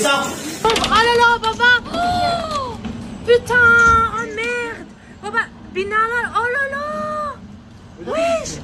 Descends. Oh là là, papa. Oh, putain, oh merde. Papa, Binala, oh là là. Wesh.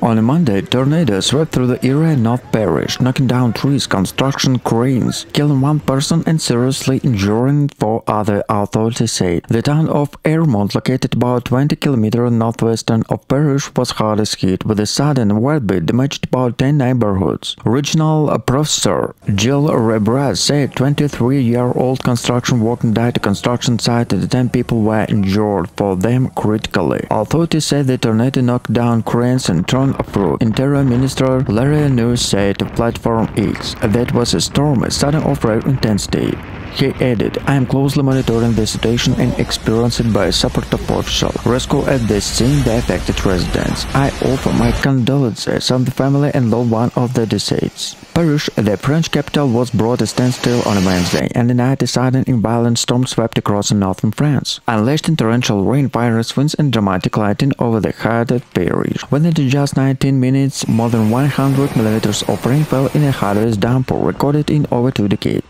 On a Monday, tornadoes swept through the area in North Parish, knocking down trees, construction cranes, killing one person and seriously injuring four other, authorities say. The town of Ermont, located about 20 km northwestern of Parish, was hardest hit, with a sudden whirlwind damaged about 10 neighborhoods. Regional Professor Girec Le Bras said 23-year-old construction worker died at a construction site and 10 people were injured, for them critically. Authorities said the tornado knocked down cranes and turned approved. Interior Minister Laurent Nunez said to Platform X that was a storm, a sudden of rare intensity. He added, "I am closely monitoring the situation and experienced by a support official. Rescue at the scene the affected residents. I offer my condolences on the family and loved one of the deceased." Paris, the French capital, was brought to standstill on a Wednesday, and the night a sudden and violent storm swept across northern France, unleashed in torrential rain, fierce winds, and dramatic lightning over the heart of Paris. Within just 19 minutes, more than 100 millimeters of rain fell in a hardest downpour recorded in over 2 decades.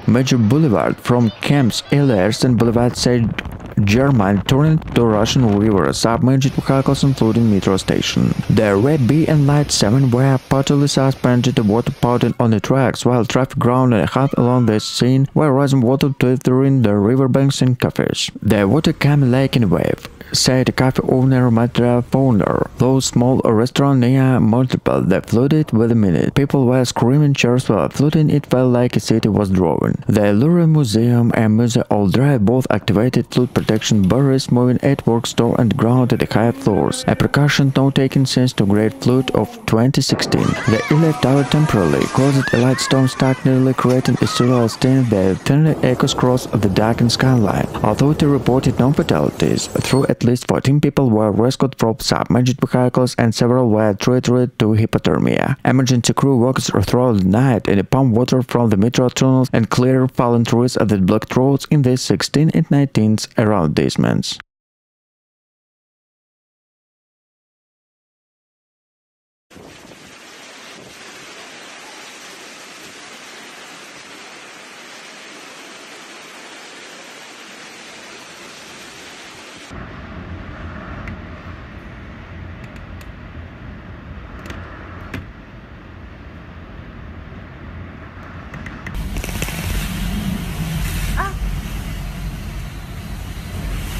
Major Boulevard from Camps Elias and Boulevard Saint-Germain turned to Russian River, submerged vehicles including metro station. The Red B and Light 7 were partly suspended water pouring on the tracks, while traffic ground and a half along the scene were rising water tethering the riverbanks and cafes. The water came like a wave, said cafe owner Matra founder. Those small restaurant near multiple that flooded with a minute. People were screaming, chairs were floating, it felt like a city was drawing. The Louvre Museum and Musée Old Drive both activated flood protection barriers, moving earthworks store and ground to the higher floors, a precaution not taken since the Great Flood of 2016. The Elite Tower temporarily closed a light storm stuck nearly creating a silhouette stain that thinly echoes across the darkened skyline. Authority reported no fatalities, though at least 14 people were rescued from submerged vehicles and several were treated to hypothermia. Emergency crew worked throughout the night and pumped water from the metro tunnels and cleared fallen trees that blocked roads in the 16th and 19th arrondissements.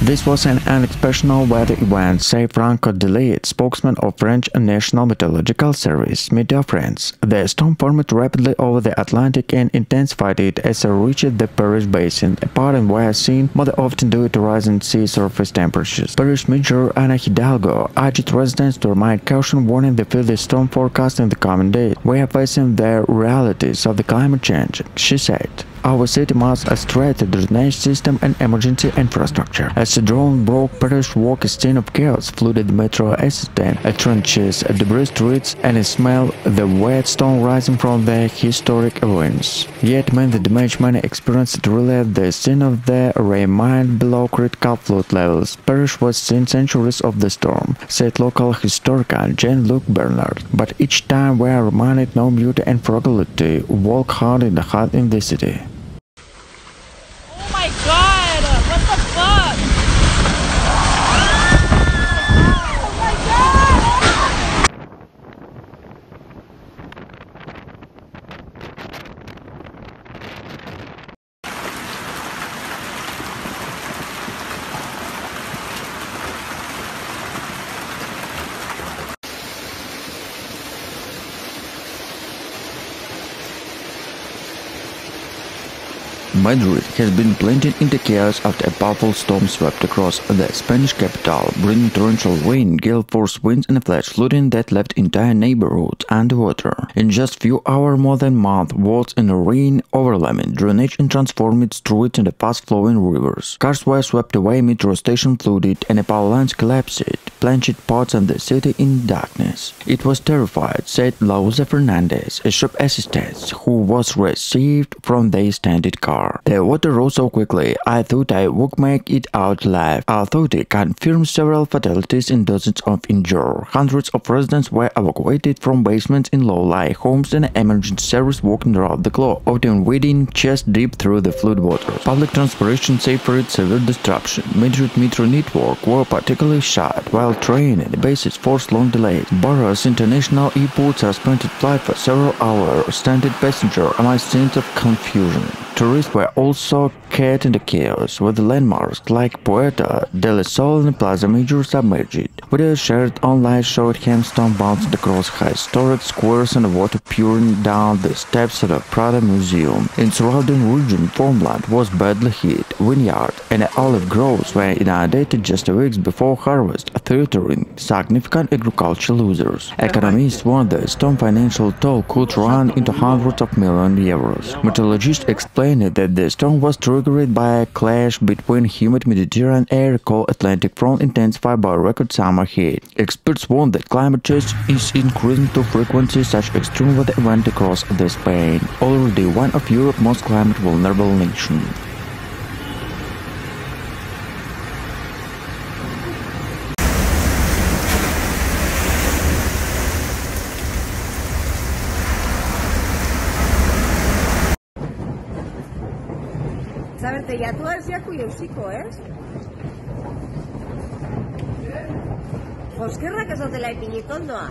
This was an unexceptional weather event, said Franco Delit, spokesman of French National Meteorological Service. Meteor France. The storm formed rapidly over the Atlantic and intensified it as it reached the Paris basin, a pattern we have seen more often due to rising sea surface temperatures. Paris Mayor Ana Hidalgo urged residents to remain caution, warning they feel the storm forecast in the coming days. We are facing the realities of the climate change, she said. Our city must strengthen the drainage system and emergency infrastructure. As the drone broke, Paris woke a scene of chaos, flooded metro assistant, trenches, debris streets, and smelled the wet stone rising from the historic ruins. Yet when the damage many experienced relief, the scene of the remained below critical flood levels. Paris was seen centuries of the storm, said local historian Jean-Luc Bernard. But each time we are reminded no beauty and frugality walk hard in the city. Oh my god! What the fuck? Oh my god! Madrid has been plunging into chaos after a powerful storm swept across the Spanish capital, bringing torrential rain, gale force winds and flash flooding that left entire neighborhoods underwater. In just few hours, more than a month was in rain, overwhelming drainage and transformed streets into fast-flowing rivers. Cars were swept away, metro station flooded, and power lines collapsed, plunging parts of the city in darkness. It was terrified, said Lauza Fernandez, a shop assistant who was received from the standard car. The water rose so quickly, I thought I would make it out alive. Authorities confirmed several fatalities and dozens of injured. Hundreds of residents were evacuated from basements in low-lying homes, and emergency service working around the clock, often wading chest deep through the floodwaters. Public transportation suffered severe disruption. Madrid metro network were particularly shut, while train and buses forced long delays. Borough's international airport suspended flight for several hours, stranded passengers amidst scenes of confusion. Tourists were also caught in the chaos, with landmarks like Puerta del Sol and Plaza Major submerged. Videos shared online showed hailstones bouncing across historic squares and water pouring down the steps of the Prada Museum. In surrounding region, farmland was badly hit. Vineyards and olive groves were inundated just weeks before harvest, threatening significant agricultural losers. Economists warned the storm financial toll could run into hundreds of millions of euros. Meteorologists explained that the storm was triggered by a clash between humid Mediterranean air cold Atlantic front intensified by record summer heat. Experts warn that climate change is increasing to frequency such extreme weather events across Spain, already one of Europe's most climate vulnerable nations. Saberte, ja tu és Jaku Iusiko, ez? Joskerrak ez dutela ipinit ondoa.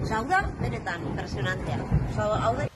Hau da, benetan, impresionantea. Hau da.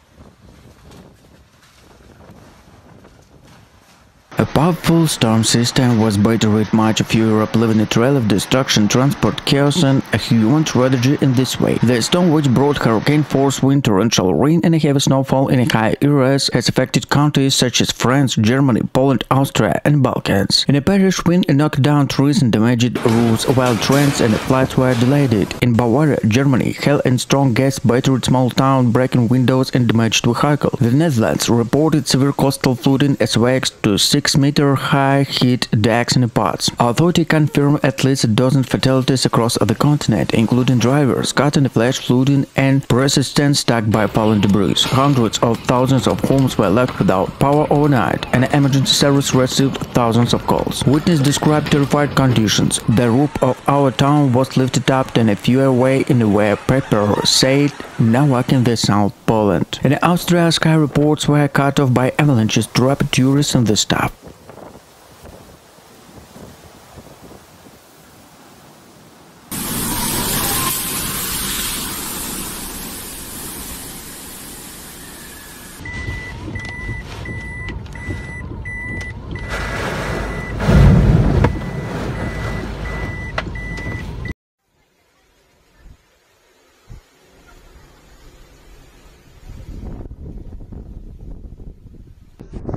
A powerful storm system was battered much of Europe, leaving a trail of destruction, transport, chaos, and a human tragedy in this way. The storm, which brought hurricane-force wind, torrential rain, and heavy snowfall in high areas, has affected countries such as France, Germany, Poland, Austria, and Balkans. In a Paris, wind knocked down trees and damaged roofs, while trains and flights were delayed. In Bavaria, Germany, hail and strong gas battered small towns, breaking windows and damaged vehicles. The Netherlands reported severe coastal flooding as wakes to 6-meter-high heat decks and pots. Authorities confirmed at least a dozen fatalities across the continent, including drivers caught in the flash flooding and persistent stuck by fallen debris. Hundreds of thousands of homes were left without power overnight, and emergency service received thousands of calls. Witnesses described terrified conditions. The roof of our town was lifted up 10 feet away in where paper said, "Now walking the South Poland." In Austria, sky reports were cut off by avalanches, trapped tourists and the staff.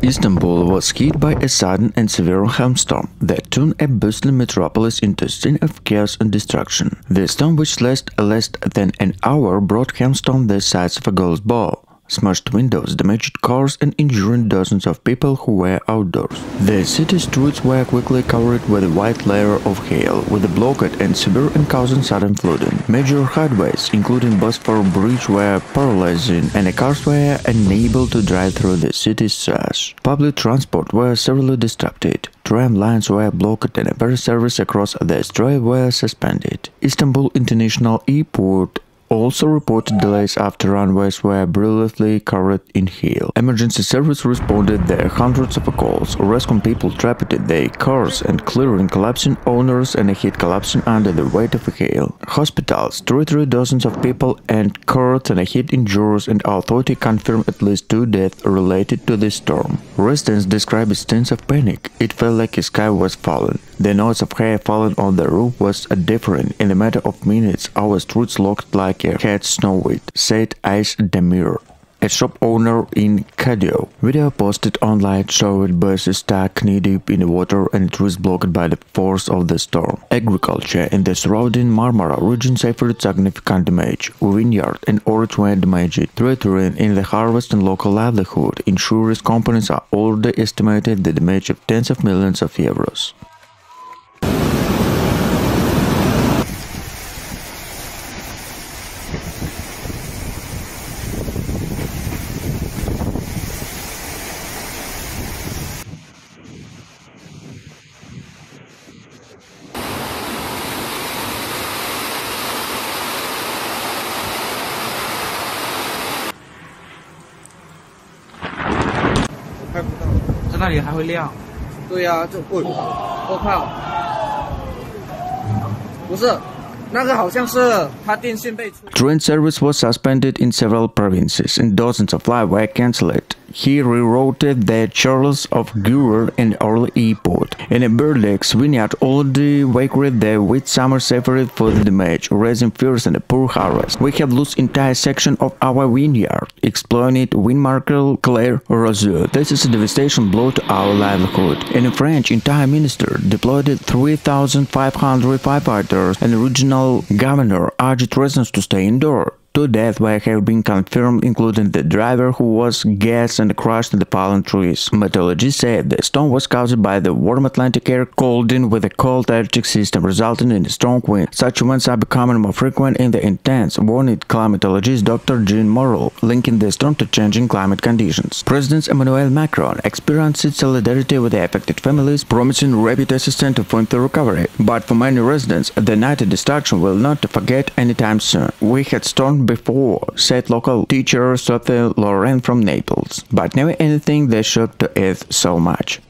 Istanbul was hit by a sudden and severe hailstorm that turned a bustling metropolis into a scene of chaos and destruction. The storm, which lasted less than an hour, brought hailstones the size of a golf ball, smashed windows, damaged cars, and injuring dozens of people who were outdoors. The city streets were quickly covered with a white layer of hail, with a blockade and severe and causing sudden flooding. Major highways, including Bosphorus Bridge, were paralyzing, and cars were unable to drive through the city's sewers. Public transport was severely disrupted. Tram lines were blocked and ferry service across the strait were suspended. Istanbul International Airport also reported delays after runways were briefly covered in hail. Emergency service responded there hundreds of calls, rescuing people trapped in their cars and clearing collapsing owners and heat collapsing under the weight of hail. Hospitals treated dozens of people and cars and heat injuries, and authorities confirmed at least 2 deaths related to this storm. Residents described scenes of panic. It felt like the sky was falling. The noise of hail falling on the roof was different. In a matter of minutes, our streets looked like a cat snow white, said Ice Demir, a shop owner in Cadio. Video posted online showed buses stuck knee-deep in the water and trees blocked by the force of the storm. Agriculture in the surrounding Marmara region suffered significant damage. Vineyard and orchard were damaged, threatening in the harvest and local livelihood. Insurance companies are already estimated the damage of tens of millions of euros. Train service was suspended in several provinces and dozens of flights were cancelled. He rerouted the Charles of Girec and early airport. In a Burdex vineyard already vacated the wet summer suffered for the damage, raising fears and a poor harvest. We have lost entire section of our vineyard, explained Winmarker Claire Roseau. This is a devastation blow to our livelihood. In French, entire minister deployed 3,500 firefighters and the regional governor urged residents to stay indoors. 2 deaths have been confirmed, including the driver who was gassed and crushed in the fallen trees. Meteorologists said the storm was caused by the warm Atlantic air cooled in with a cold Arctic system, resulting in a strong wind. Such events are becoming more frequent in the intense, warned climatologist Dr. Jean Morel, linking the storm to changing climate conditions. President Emmanuel Macron experienced solidarity with the affected families, promising rapid assistance to fund the recovery. But for many residents, the night of destruction will not forget anytime soon. We had stormed before, said local teacher Minister Laurent from Naples, but never anything that shocked the earth so much.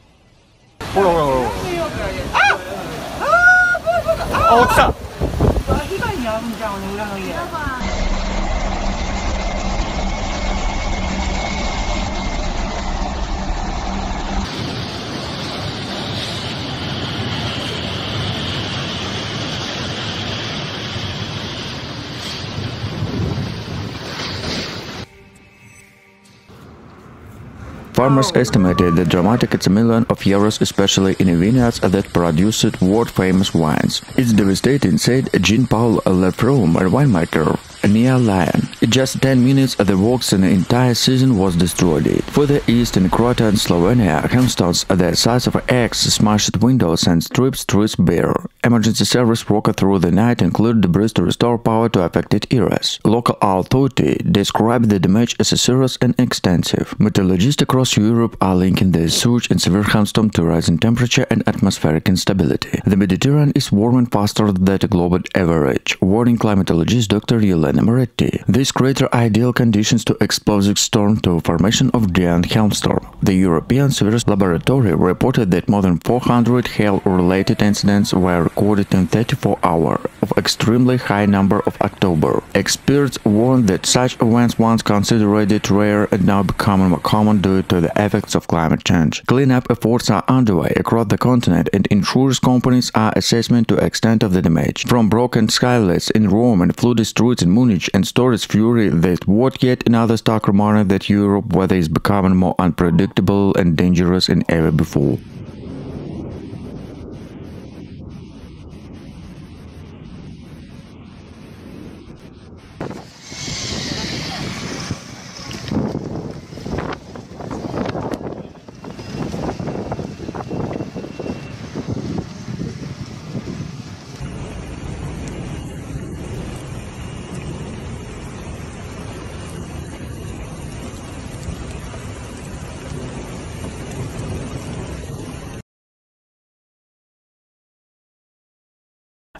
Farmers estimated the dramatic it's $1 million of euros, especially in vineyards that produced world-famous wines. It's devastating, said Jean-Paul Lefroom, a winemaker near Lyon. In just 10 minutes, the works in the entire season was destroyed. Further east in Croatia and Slovenia, hailstones the size of eggs smashed windows and stripped trees bare. Emergency service worked through the night and cleared debris to restore power to affected areas. Local authority described the damage as serious and extensive. Meteorologists across Europe are linking the surge and severe hailstorm to rising temperature and atmospheric instability. The Mediterranean is warming faster than the global average, warning climatologist Dr. Elena Moretti. This created ideal conditions to explosive storm to formation of giant hailstorm. The European Severe Laboratory reported that more than 400 hail-related incidents were recorded in 34 hours, of extremely high number of October. Experts warned that such events once considered rare and now becoming more common due to the effects of climate change. Cleanup efforts are underway across the continent and insurance companies are assessing the extent of the damage. From broken skylights in Rome and flooded streets in Munich and stories fury that what yet another stark reminder that Europe weather is becoming more unpredictable and dangerous than ever before.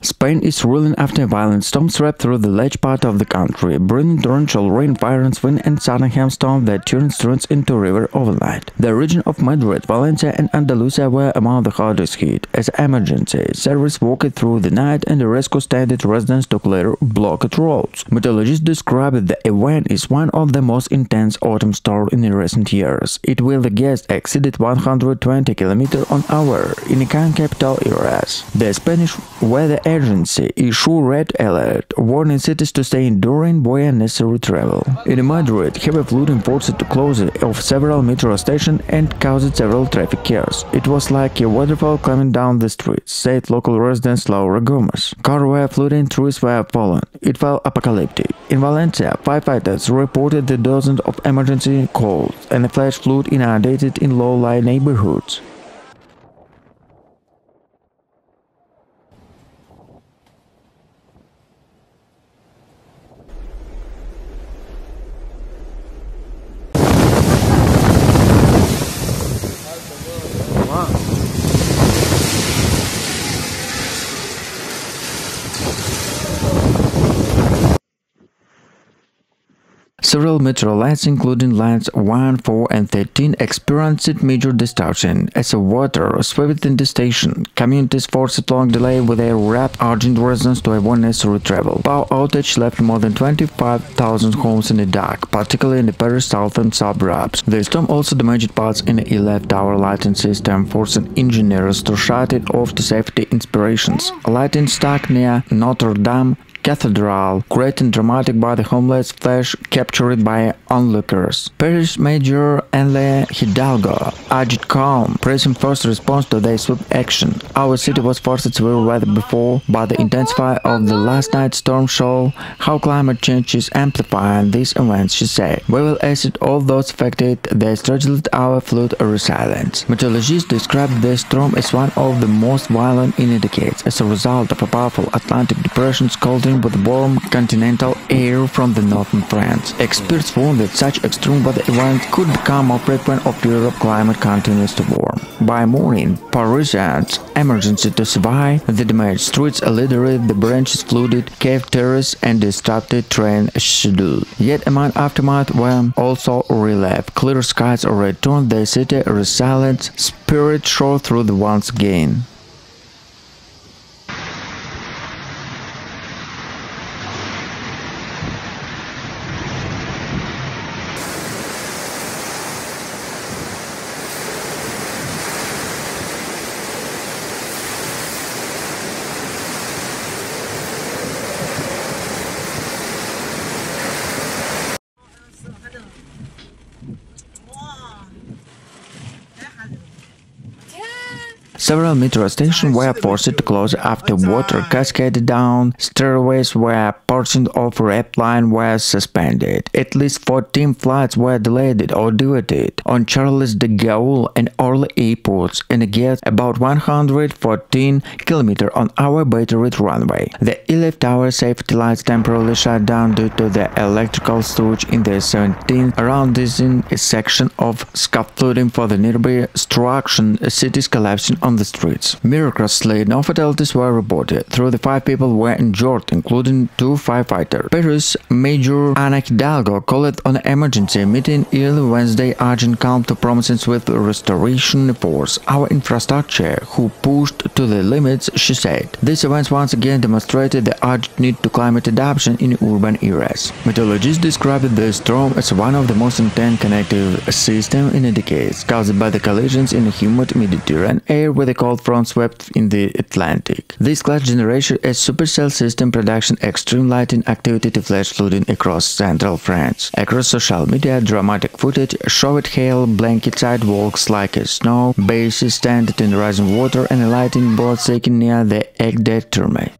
Spain is reeling after a violent storm swept through the large part of the country, bringing torrential rain, violent wind and sudden hailstorm that turned streets into a river overnight. The region of Madrid, Valencia and Andalusia were among the hardest hit, as emergency service walked through the night and the rescue standard residents to clear blocked roads. Meteorologists described the event as one of the most intense autumn storms in recent years. It will the guest exceeded 120 km/h in the capital areas. The Spanish weather agency emergency issue red alert, warning cities to stay indoors where necessary travel. In Madrid, heavy flooding forced the closure of several metro stations and caused several traffic chaos. It was like a waterfall coming down the streets, said local resident Laura Gomez. Cars were flooding, trees were fallen. It felt apocalyptic. In Valencia, firefighters reported the dozens of emergency calls, and a flash flood inundated in low-lying neighborhoods. Several metro lines, including lines 1, 4, and 13, experienced major distortion as the water swept in the station. Communities forced long delay with their rapid urgent residents to avoid necessary travel. Power outage left more than 25,000 homes in the dark, particularly in the Paris southern suburbs. The storm also damaged parts in the ELF tower lighting system, forcing engineers to shut it off to safety inspirations. Lighting stuck near Notre Dame Cathedral, creating dramatic by the homeless flash captured by onlookers. Paris Mayor Anne Hidalgo urged calm, praising first response to their swift action. Our city was forced severe weather before, but the intensity of the last night's storm showed how climate change is amplifying these events, she said. We will assist all those affected. They strengthened our flood resilience. Meteorologists described the storm as one of the most violent in decades as a result of a powerful Atlantic depression scalding with warm continental air from the northern France. Experts warn that such extreme weather events could become more frequent if Europe climate continues to warm. By morning, Parisians emergency to survive the damaged streets, literally the branches flooded, cave terrace and disrupted train schedule. Yet a month aftermath when also relief, clear skies returned the city resilient spirit shone through the once again. Several metro stations were forced to close after water cascaded down, stairways were portions of rail line were suspended. At least 14 flights were delayed or diverted on Charles de Gaulle and Orly airports, and again about 114 km on our battered runway. The ELF tower safety lights temporarily shut down due to the electrical surge in the 17th around this section of scaffolding for the nearby structure, cities collapsing on the streets. Miraculously, no fatalities were reported. Through the 5 people were injured, including 2 firefighters. Paris Mayor Anne Hidalgo called on an emergency meeting early Wednesday, urging calm to promises with restoration efforts. Our infrastructure, who pushed to the limits, she said. These events once again demonstrated the urgent need to climate adaptation in urban areas. Meteorologists described the storm as one of the most intense connective systems in decades, caused by the collisions in the humid Mediterranean air with the cold front swept in the Atlantic. This class generation a supercell system production extreme lighting activity to flash flooding across central France. Across social media, dramatic footage showed hail blanket sidewalks like a snow, bases standing in rising water and a lighting board sinking near the Egg de Tourme.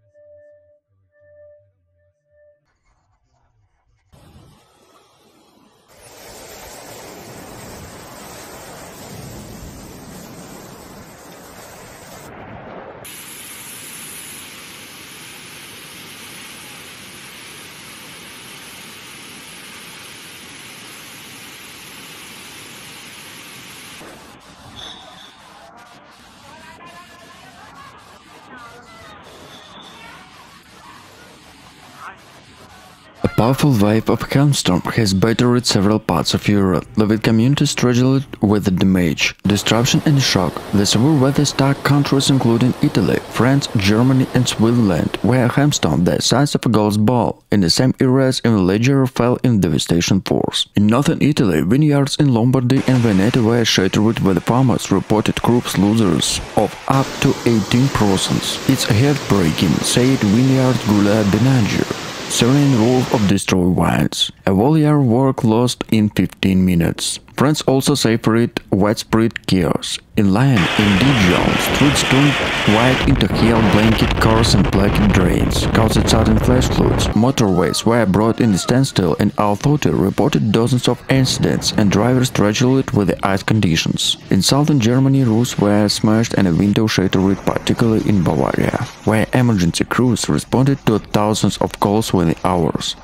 A powerful wave of hailstorm has battered several parts of Europe, leaving communities riddled with damage, disruption and shock. The severe weather struck countries including Italy, France, Germany and Switzerland, where a hailstorm the size of a golf ball in the same areas in Leggero fell in devastation force. In northern Italy, vineyards in Lombardy and Veneto were shattered, where the farmers reported crops losses of up to 18%. It's heartbreaking, said vineyard Gula Benanger, serene wolf of destroyed vines. A whole year work lost in 15 minutes. France also suffered widespread chaos. In Lyon and Dijon, streets turned white into hail blanket cars and black drains, caused sudden flash floods. Motorways were brought in standstill, and authorities reported dozens of incidents and drivers struggled with the ice conditions. In southern Germany, roofs were smashed and a window shattered, particularly in Bavaria, where emergency crews responded to thousands of calls within hours.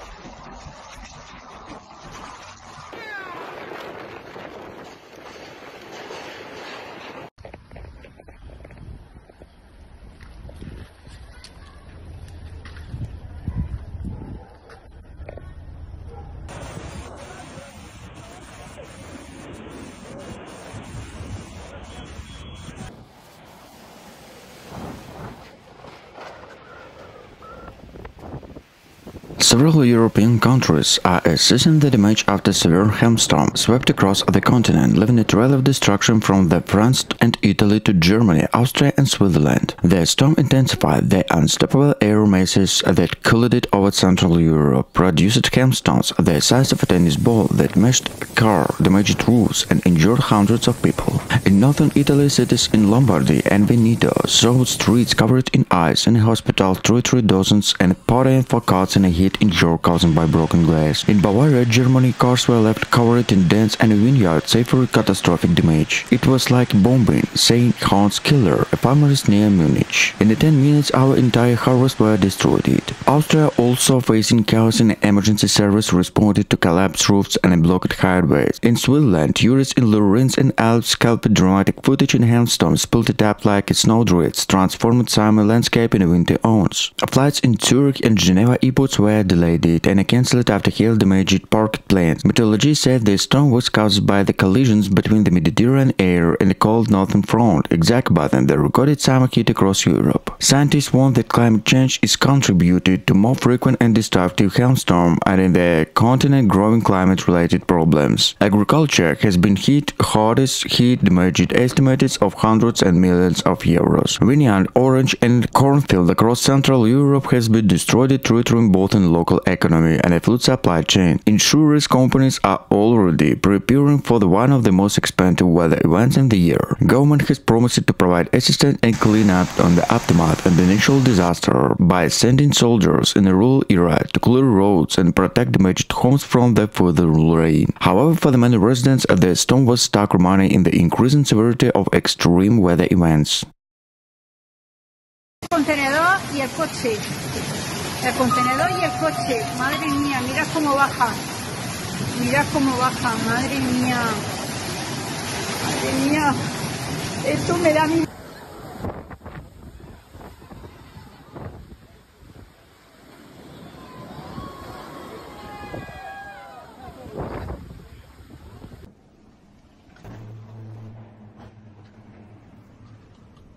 Several European countries are assessing the damage after severe hailstorm swept across the continent, leaving a trail of destruction from France and Italy to Germany, Austria and Switzerland. The storm intensified the unstoppable air masses that collided over Central Europe, produced hailstones the size of a tennis ball that mashed a car, damaged roofs and injured hundreds of people. In northern Italy, cities in Lombardy and Veneto saw streets covered in ice, and hospitals treated dozens and partying for cars in a heat injury caused by broken glass. In Bavaria, Germany, cars were left covered in dents and vineyards suffered catastrophic damage. It was like bombing, saying Hans Killer, a farmer near Munich. In 10 minutes, our entire harvest were destroyed. Austria, also facing chaos in emergency service, responded to collapsed roofs and blocked highways. In Switzerland, tourists in Lorenz and Alps scalped dramatic footage in hailstorms, pulled it up like snowdrifts, transformed summer landscape in winter owns. Flights in Zurich and Geneva airports were delayed and cancelled after hail-damaged parked planes. Meteorologists said the storm was caused by the collisions between the Mediterranean air and the cold northern front, exactly than the recorded summer heat across Europe. Scientists warn that climate change is contributed to more frequent and destructive hailstorms, and in the continent growing climate-related problems. Agriculture has been hit hardest, heat damaged estimates of hundreds and millions of euros. Vineyard, orange and cornfield across Central Europe has been destroyed, threatening both in local economy and a food supply chain. Insurance companies are already preparing for one of the most expensive weather events in the year. Government has promised to provide assistance and clean up on the aftermath of the natural disaster by sending soldiers in a rural area to clear roads and protect damaged homes from the further rain. However, for the many residents, the storm was stuck remaining in the increasing severity of extreme weather events. Contenedor y el coche. El contenedor y el coche. Madre mía, mira cómo baja. Mira cómo baja, madre mía. Madre mía. Esto me da miedo.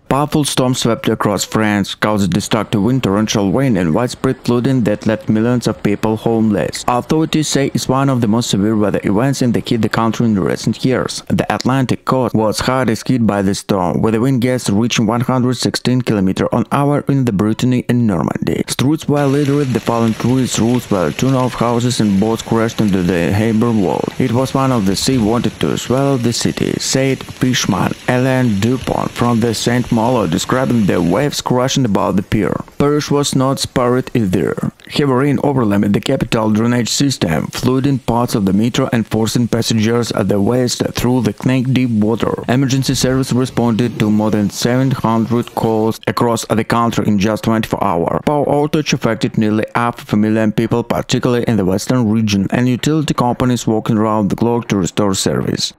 Powerful storms swept across France, caused destructive wind, torrential rain, and widespread flooding that left millions of people homeless. Authorities say it's one of the most severe weather events in the country in recent years. The Atlantic coast was hardest hit by the storm, with the wind gusts reaching 116 km/h in the Brittany and Normandy. Streets were littered, the fallen trees, roofs were torn off, houses and boats crashed into the harbour wall. It was one of the sea wanted to swallow the city, said fisherman Alain Dupont from the St. Malo, describing the waves crashing about the pier. Paris was not spared either. Heavy rain overwhelmed the capital drainage system, flooding parts of the metro and forcing passengers at the west through the neck-deep water. Emergency service responded to more than 700 calls across the country in just 24 hours. Power outage affected nearly half a million people, particularly in the western region, and utility companies working around the clock to restore service.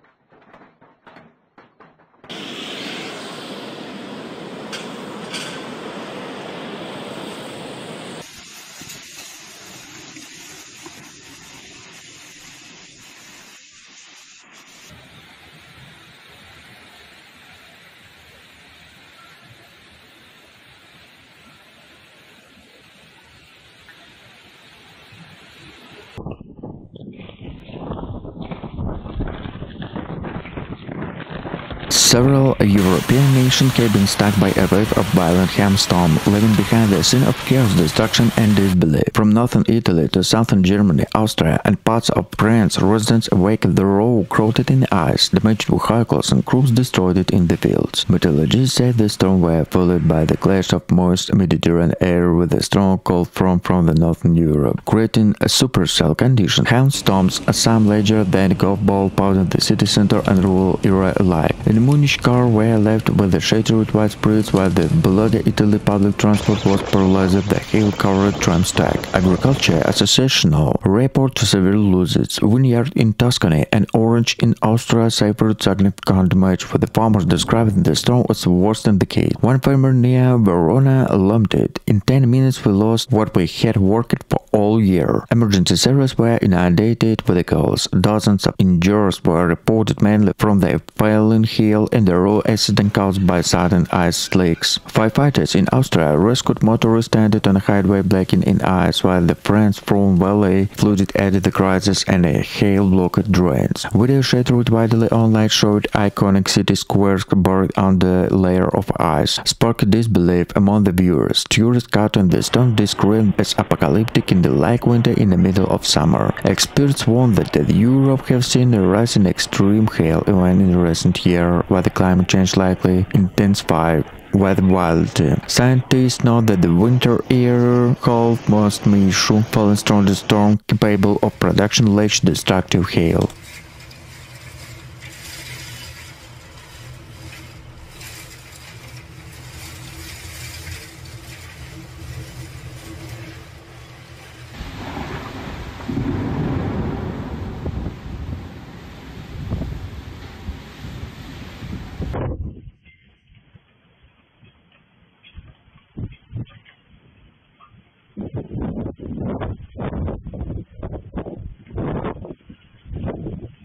Several European nations have been struck by a wave of violent hailstorm, leaving behind a scene of chaos, destruction and disbelief. From northern Italy to southern Germany, Austria and parts of France, residents awakened the road crowded in ice, damaged vehicles and crews destroyed it in the fields. Meteorologists say the storm were followed by the clash of moist Mediterranean air with a strong cold front from the northern Europe, creating a supercell condition. Hailstorms, some larger than a golf ball, powdered the city center and rural area alike. In Munich, cars were left with the shattered widespread, while the bloody Italy public transport was paralyzed. The hail-covered tram stack. Agriculture Associational report to severe losses. Vineyard in Tuscany and orange in Austria suffered significant damage, with the farmers describing the storm as the worst in the decade. One farmer near Verona lamented, "In 10 minutes we lost what we had worked for all year." Emergency services were inundated with calls. Dozens of injuries were reported, mainly from the falling hail and the raw accident caused by sudden ice leaks. Firefighters in Austria rescued motorists stranded on a highway blackened in ice, while the France-Rhone Valley flooded added the crisis and a hail-blocked drains. Video shattered widely online showed iconic city squares buried under a layer of ice, sparked disbelief among the viewers. Tourists caught on the storm described as apocalyptic in the like winter in the middle of summer. Experts warn that Europe have seen a rise in extreme hail events in recent years, while the climate change likely intensify with wildly. Scientists know that the winter air cold must be falling stronger storm capable of production large destructive hail.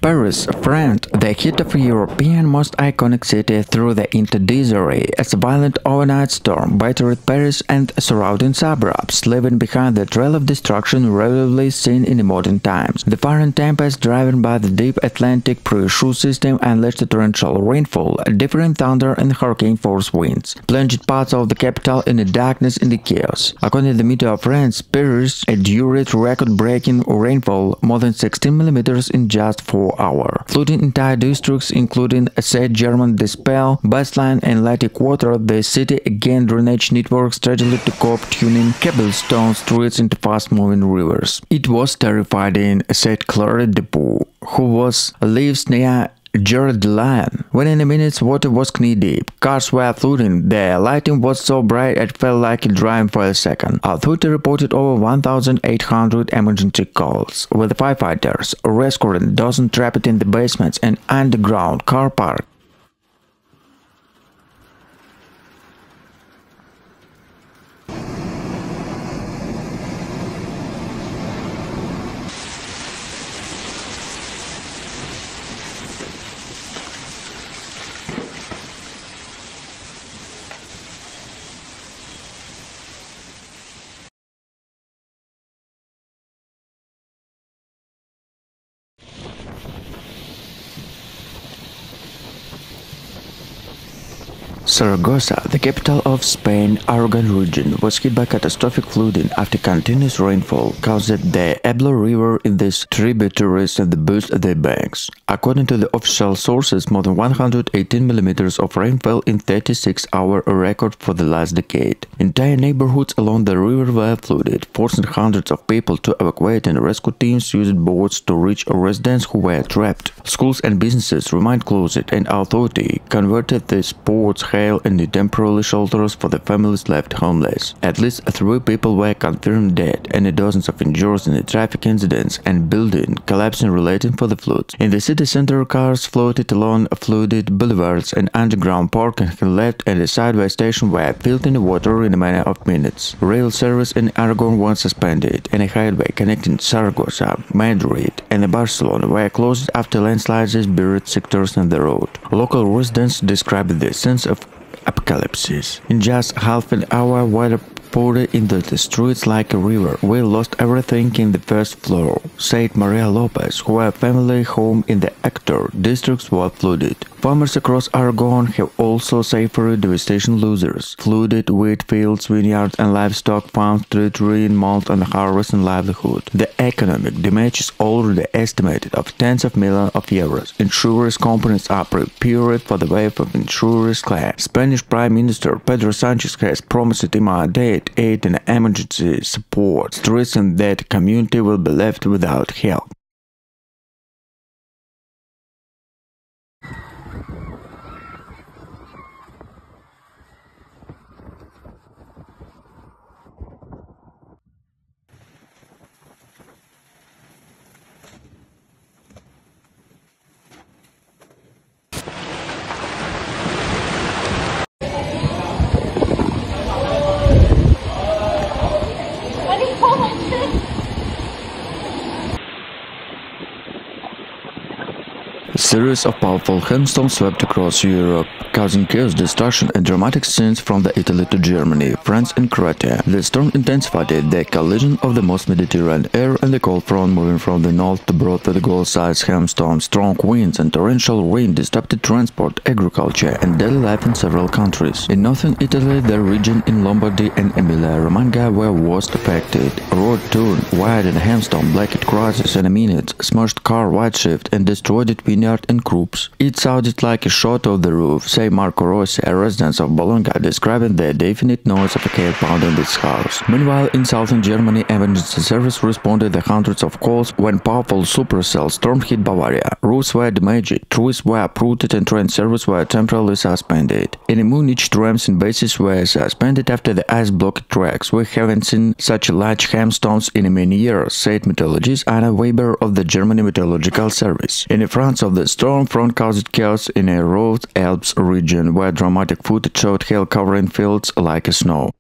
Paris, France, the hit of a European most iconic city through the interdisary as a violent overnight storm battered Paris and surrounding suburbs, leaving behind the trail of destruction rarely seen in modern times. The violent tempest driven by the deep Atlantic pre-shoe system unleashed torrential rainfall, different thunder and hurricane-force winds, plunged parts of the capital in the darkness and the chaos. According to the Meteor of France, Paris endured record-breaking rainfall, more than 16 millimeters in just 4 hours, flooding entire districts including said German Dispel, Baseline and Atlantic Water. The city again drainage network strategically to cope, tuning cobblestone streets into fast-moving rivers. It was terrifying, said Claire Depot, who lives near Girec Le Bras. Within minutes, water was knee-deep. Cars were flooding. The lighting was so bright it felt like it drying for a second. Authorities reported over 1,800 emergency calls, with firefighters rescuing dozens trapped in the basements and underground car park. Saragossa, the capital of Spain, Aragon region, was hit by catastrophic flooding after continuous rainfall caused the Ebro River in these tributaries and burst their banks. According to the official sources, more than 118 millimeters of rainfall in 36 hours, a record for the last decade. Entire neighborhoods along the river were flooded, forcing hundreds of people to evacuate, and rescue teams used boats to reach residents who were trapped. Schools and businesses remained closed, and authorities converted the sports, hail and the temporary shelters for the families left homeless. At least 3 people were confirmed dead, and dozens of injuries in the traffic incidents and building collapsing related for the floods. In the city center, cars floated along flooded boulevards, and underground parking lot and the sideway station were filled in the water in a matter of minutes. Rail service in Aragon was suspended, and a highway connecting Saragossa, Madrid, and Barcelona were closed after landslides buried sectors on the road. Local residents described the sense of apocalypse. In just half an hour, water poured into the streets like a river. We lost everything in the first floor, said Maria Lopez, whose family home in the Actor districts was flooded. Farmers across Aragon have also suffered devastation losses. Flooded wheat fields, vineyards and livestock farms threatening malt and harvest and livelihood. The economic damage is already estimated of tens of millions of euros. Insurance companies are prepared for the wave of insurance claims. Spanish Prime Minister Pedro Sanchez has promised immediate aid and emergency support, stressing that the community will be left without help. A series of powerful hailstorms swept across Europe, causing chaos, destruction and dramatic scenes from Italy to Germany, France and Croatia. The storm intensified the collision of the most Mediterranean air and the cold front moving from the north to brought the goal-sized hailstorms, strong winds and torrential rain disrupted transport, agriculture and daily life in several countries. In northern Italy, the region in Lombardy and Emilia-Romagna were worst affected. A road turned wide and a hailstorm blacked crosses in a minute, smashed car wide shift and destroyed it vineyard and crops. It sounded like a shot of the roof, say Marco Rossi, a resident of Bologna, describing the definite noise of a hail pound in his house. Meanwhile, in southern Germany, emergency service responded to hundreds of calls when powerful supercell storm hit Bavaria. Roofs were damaged, trees were uprooted and train service were temporarily suspended. In Munich, trams and buses were suspended after the ice-blocked tracks. We haven't seen such large hailstorms in many years, said meteorologist Anna Weber of the German Meteorological Service. In France of the storm front caused chaos in a Rhode Alps region, where dramatic footage showed hail covering fields like snow.